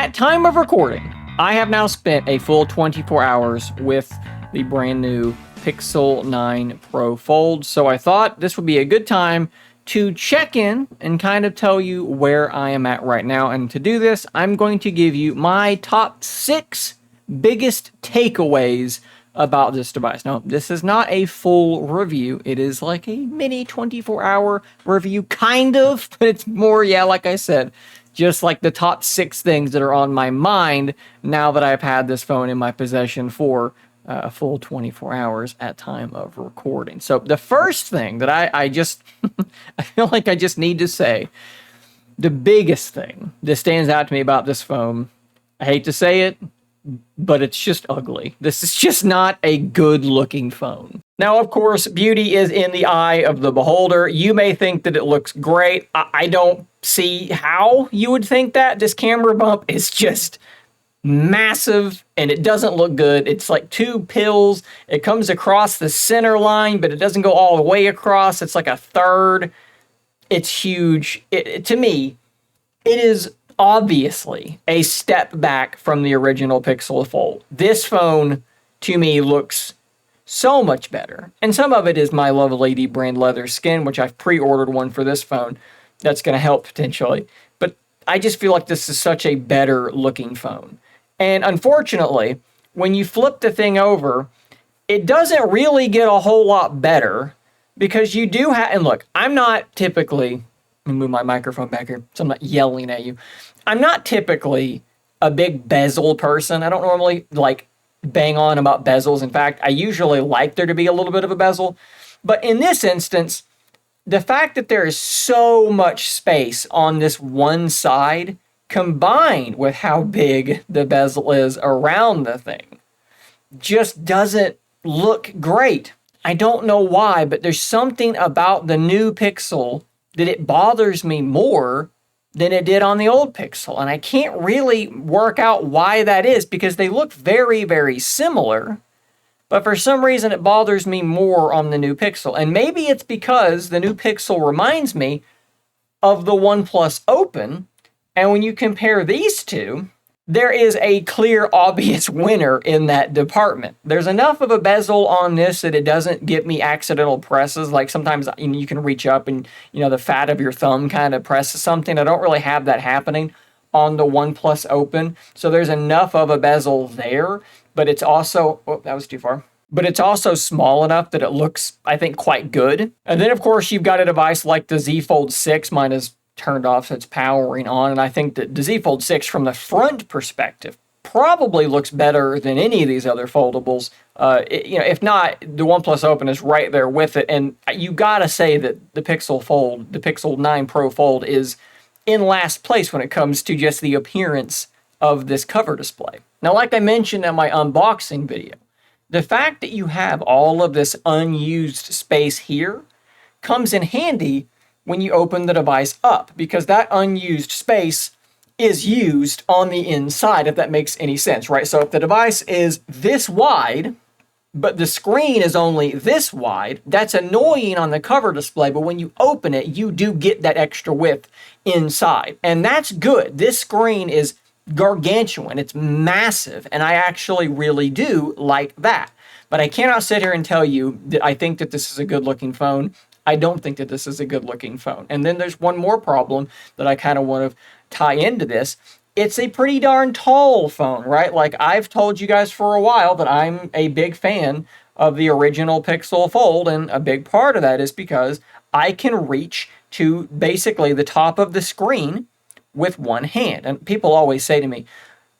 At time of recording, I have now spent a full 24 hours with the brand new Pixel 9 Pro Fold, so I thought this would be a good time to check in and kind of tell you where I am at right now. And to do this, I'm going to give you my top 6 biggest takeaways about this device. Now, this is not a full review. It is like a mini 24-hour review, kind of, but it's more, like I said, just like the top 6 things that are on my mind now that I've had this phone in my possession for a full 24 hours at time of recording. So the first thing that I just, I feel like I just need to say, the biggest thing that stands out to me about this phone, I hate to say it, but it's just ugly. This is just not a good looking phone. Now, of course, beauty is in the eye of the beholder. You may think that it looks great. I don't see how you would think that. This camera bump is just massive and it doesn't look good. It's like 2 pills. It comes across the center line, but it doesn't go all the way across. It's like a third. It's huge. To me, it is obviously a step back from the original Pixel Fold. This phone, to me, looks so much better. And some of it is my Lovelady brand leather skin, which I've pre-ordered one for this phone. That's going to help potentially. But I just feel like this is such a better looking phone. And unfortunately, when you flip the thing over, it doesn't really get a whole lot better because you do have, and look, I'm not typically, let me move my microphone back here so I'm not yelling at you. I'm not typically a big bezel person. I don't normally like bang on about bezels. In fact, I usually like there to be a little bit of a bezel. But in this instance, the fact that there is so much space on this one side combined with how big the bezel is around the thing just doesn't look great. I don't know why, but there's something about the new Pixel that it bothers me more than it did on the old Pixel. And I can't really work out why that is because they look very, very similar. But for some reason, it bothers me more on the new Pixel. And maybe it's because the new Pixel reminds me of the OnePlus Open. And when you compare these two, there is a clear, obvious winner in that department. There's enough of a bezel on this that it doesn't get me accidental presses. Like sometimes you can reach up and, the fat of your thumb kind of presses something. I don't really have that happening on the OnePlus Open. So there's enough of a bezel there, but it's also, oh, that was too far. But it's also small enough that it looks, I think, quite good. And then, of course, you've got a device like the Z Fold 6. Mine is turned off, so it's powering on. And I think that the Z Fold 6 from the front perspective probably looks better than any of these other foldables. If not, the OnePlus Open is right there with it. And you gotta say that the Pixel 9 Pro Fold is in last place when it comes to just the appearance of this cover display. Now, like I mentioned in my unboxing video, the fact that you have all of this unused space here comes in handy when you open the device up, because that unused space is used on the inside, if that makes any sense, right? So if the device is this wide, but the screen is only this wide, that's annoying on the cover display, but when you open it, you do get that extra width inside. And that's good. This screen is gargantuan. It's massive, and I actually really do like that. But I cannot sit here and tell you that I think that this is a good-looking phone. I don't think that this is a good-looking phone. And then there's one more problem that I kind of want to tie into this. It's a pretty darn tall phone, right? Like I've told you guys for a while that I'm a big fan of the original Pixel Fold, and a big part of that is because I can reach to basically the top of the screen with one hand. And people always say to me,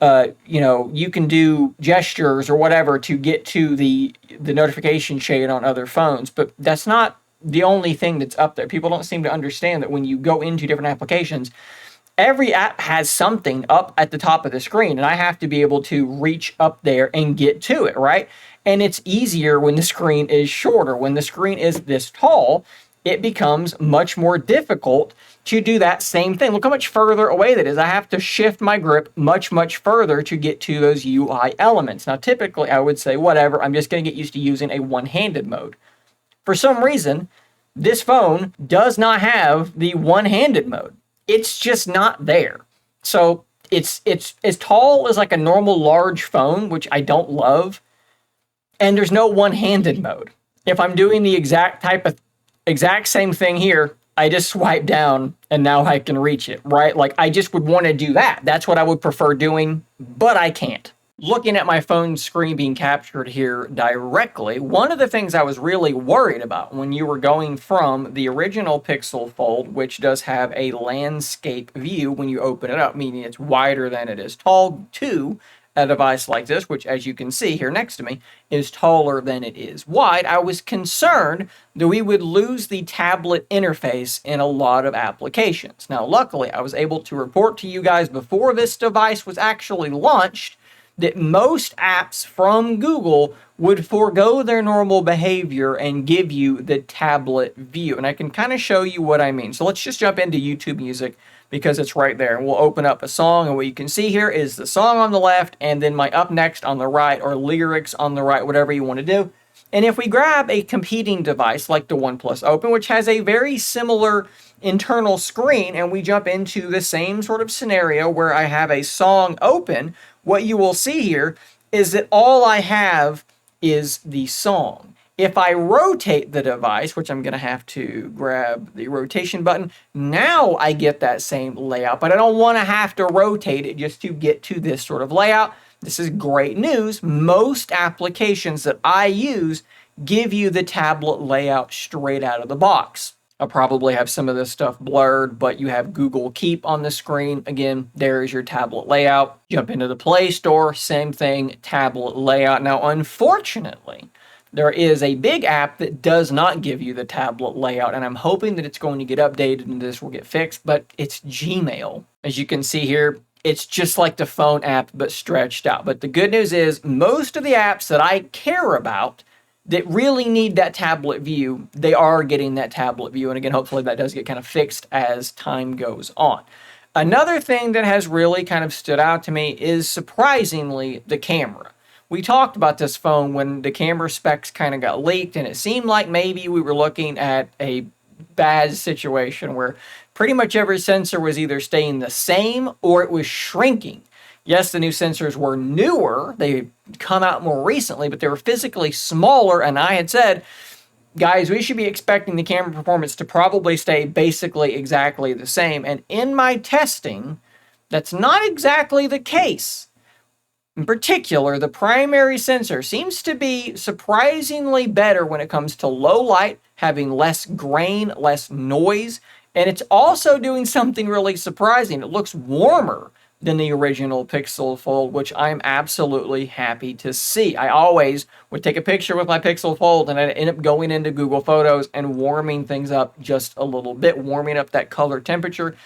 you can do gestures or whatever to get to the notification shade on other phones, but that's not the only thing that's up there. People don't seem to understand that when you go into different applications, every app has something up at the top of the screen, and I have to be able to reach up there and get to it, right? And it's easier when the screen is shorter. When the screen is this tall, it becomes much more difficult to do that same thing. Look how much further away that is. I have to shift my grip much, much further to get to those UI elements. Now, typically, I would say, whatever, I'm just going to get used to using a one-handed mode. For some reason, this phone does not have the one-handed mode. It's just not there. So It's as tall as like a normal large phone, which I don't love, and there's no one-handed mode. If I'm doing the exact same thing here, I just swipe down and now I can reach it, right? Like I just would want to do that. That's what I would prefer doing, but I can't. Looking at my phone screen being captured here directly, one of the things I was really worried about when you were going from the original Pixel Fold, which does have a landscape view when you open it up, meaning it's wider than it is tall, to a device like this, which as you can see here next to me, is taller than it is wide. I was concerned that we would lose the tablet interface in a lot of applications. Now, luckily, I was able to report to you guys before this device was actually launched that most apps from Google would forego their normal behavior and give you the tablet view. And I can kind of show you what I mean. So let's just jump into YouTube Music because it's right there. And we'll open up a song, and what you can see here is the song on the left and then my up next on the right, or lyrics on the right, whatever you want to do. And if we grab a competing device like the OnePlus Open, which has a very similar internal screen, and we jump into the same sort of scenario where I have a song open, what you will see here is that all I have is the song. If I rotate the device, which I'm going to have to grab the rotation button, now I get that same layout, but I don't want to have to rotate it just to get to this sort of layout. This is great news. Most applications that I use give you the tablet layout straight out of the box. I'll probably have some of this stuff blurred, but you have Google Keep on the screen. Again, there is your tablet layout. Jump into the Play Store, same thing, tablet layout. Now, unfortunately, there is a big app that does not give you the tablet layout, and I'm hoping that it's going to get updated and this will get fixed, but it's Gmail. As you can see here, it's just like the phone app, but stretched out. But the good news is most of the apps that I care about that really need that tablet view, they are getting that tablet view. And again, hopefully that does get kind of fixed as time goes on. Another thing that has really kind of stood out to me is, surprisingly, the camera. We talked about this phone when the camera specs kind of got leaked, and it seemed like maybe we were looking at a bad situation where pretty much every sensor was either staying the same or it was shrinking. Yes, the new sensors were newer. They come out more recently, but they were physically smaller. And I had said, guys, we should be expecting the camera performance to probably stay basically exactly the same. And in my testing, that's not exactly the case. In particular, the primary sensor seems to be surprisingly better when it comes to low light, having less grain, less noise. And it's also doing something really surprising. It looks warmer than the original Pixel Fold, which I'm absolutely happy to see. I always would take a picture with my Pixel Fold and I'd end up going into Google Photos and warming things up just a little bit, warming up that color temperature,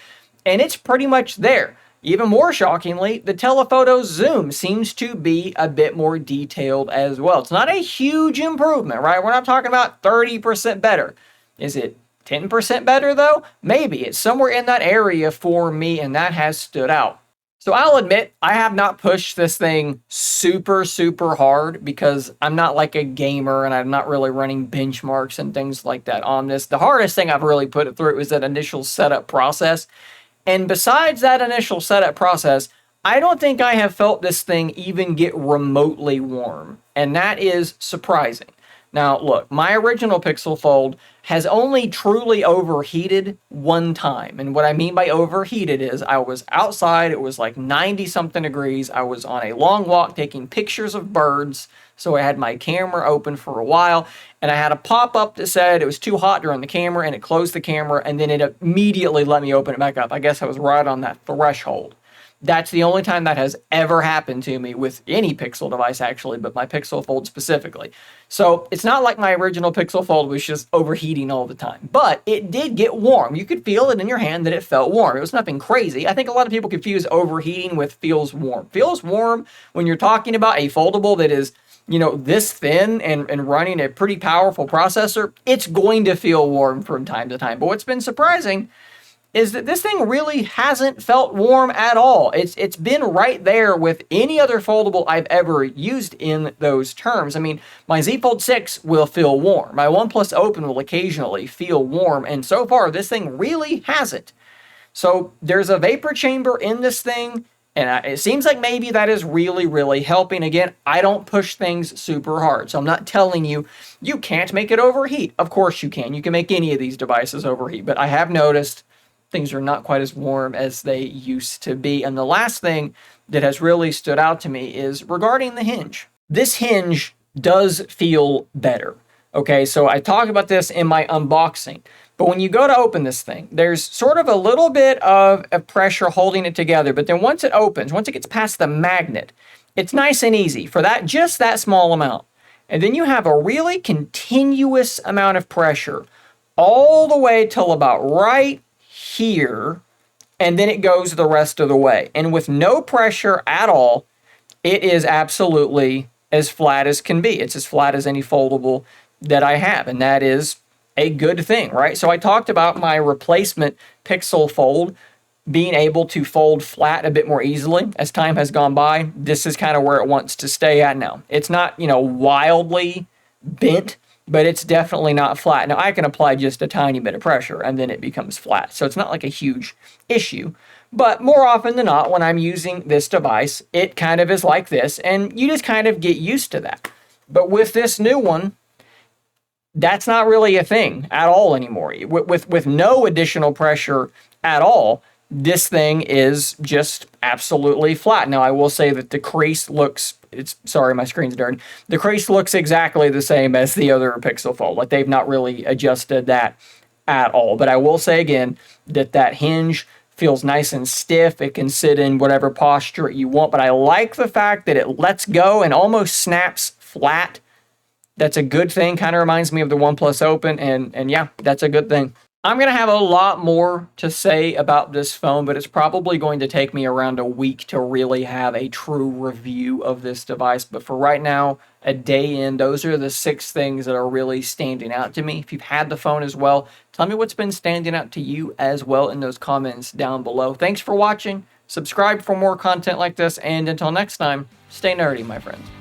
and it's pretty much there. Even more shockingly, the telephoto zoom seems to be a bit more detailed as well. It's not a huge improvement, right? We're not talking about 30% better. Is it 10% better though? Maybe. It's somewhere in that area for me, and that has stood out. So I'll admit, I have not pushed this thing super hard because I'm not like a gamer and I'm not really running benchmarks and things like that on this. The hardest thing I've really put it through is that initial setup process. And besides that initial setup process, I don't think I have felt this thing even get remotely warm. And that is surprising. Now, look, my original Pixel Fold has only truly overheated one time. And what I mean by overheated is I was outside, it was like 90-something degrees. I was on a long walk taking pictures of birds. So I had my camera open for a while, and I had a pop-up that said it was too hot to run the camera, and it closed the camera, and then it immediately let me open it back up. I guess I was right on that threshold. That's the only time that has ever happened to me with any Pixel device, actually, but my Pixel Fold specifically. So it's not like my original Pixel Fold was just overheating all the time, but it did get warm. You could feel it in your hand that it felt warm. It was nothing crazy. I think a lot of people confuse overheating with feels warm. Feels warm when you're talking about a foldable that is, you know, this thin and running a pretty powerful processor. It's going to feel warm from time to time. But what's been surprising is that this thing really hasn't felt warm at all. It's been right there with any other foldable I've ever used in those terms. I mean, my Z Fold 6 will feel warm. My OnePlus Open will occasionally feel warm. And so far, this thing really hasn't. So there's a vapor chamber in this thing. And it seems like maybe that is really, really helping. Again, I don't push things super hard. So I'm not telling you, you can't make it overheat. Of course you can. You can make any of these devices overheat. But I have noticed things are not quite as warm as they used to be. And the last thing that has really stood out to me is regarding the hinge. This hinge does feel better. Okay, so I talked about this in my unboxing. But when you go to open this thing, there's sort of a little bit of pressure holding it together. But then once it opens, once it gets past the magnet, it's nice and easy for that, just that small amount. And then you have a really continuous amount of pressure all the way till about right here. And then it goes the rest of the way. And with no pressure at all, it is absolutely as flat as can be. It's as flat as any foldable that I have. And that is a good thing, right? So I talked about my replacement Pixel Fold being able to fold flat a bit more easily as time has gone by. This is kind of where it wants to stay at now. It's not, wildly bent, but it's definitely not flat. Now I can apply just a tiny bit of pressure and then it becomes flat. So it's not like a huge issue. But more often than not, when I'm using this device, it kind of is like this, and you just kind of get used to that. But with this new one, that's not really a thing at all anymore. With no additional pressure at all, this thing is just absolutely flat. Now, I will say that the crease looks, sorry, my screen's dirty. The crease looks exactly the same as the other Pixel Fold. Like, they've not really adjusted that at all. But I will say again that hinge feels nice and stiff. It can sit in whatever posture you want. But I like the fact that it lets go and almost snaps flat. That's a good thing. Kind of reminds me of the OnePlus Open, and yeah, that's a good thing. I'm going to have a lot more to say about this phone, but it's probably going to take me around a week to really have a true review of this device. But for right now, a day in, those are the 6 things that are really standing out to me. If you've had the phone as well, tell me what's been standing out to you as well in those comments down below. Thanks for watching. Subscribe for more content like this, and until next time, stay nerdy, my friends.